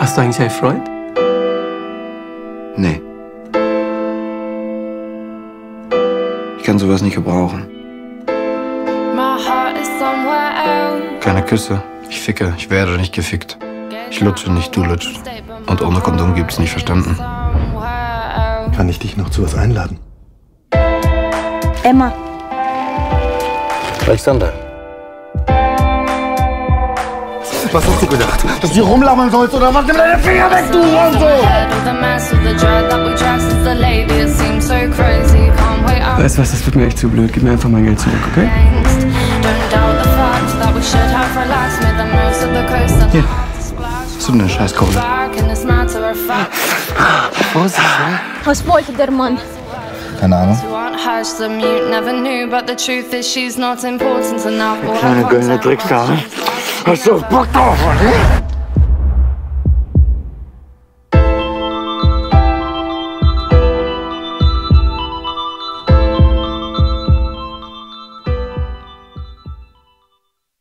Hast du eigentlich einen Freund? Nee. Ich kann sowas nicht gebrauchen. Keine Küsse. Ich ficke. Ich werde nicht gefickt. Ich lutsche nicht, du lutscht. Und ohne Kondom gibt's nicht, verstanden? Kann ich dich noch zu was einladen? Emma. Alexander. Was hast du gedacht? Dass du hier rumlabern sollst oder was? Nimm deine Finger weg, du Hurensohn! Weißt du was, das wird mir echt zu blöd. Gib mir einfach mein Geld zurück, okay? Hier. Hast du eine Scheißkohle? Vorsicht, ne? Was wollte der Mann? Keine Ahnung. Kleine goldene Trickster. Hast du Bock drauf, oder?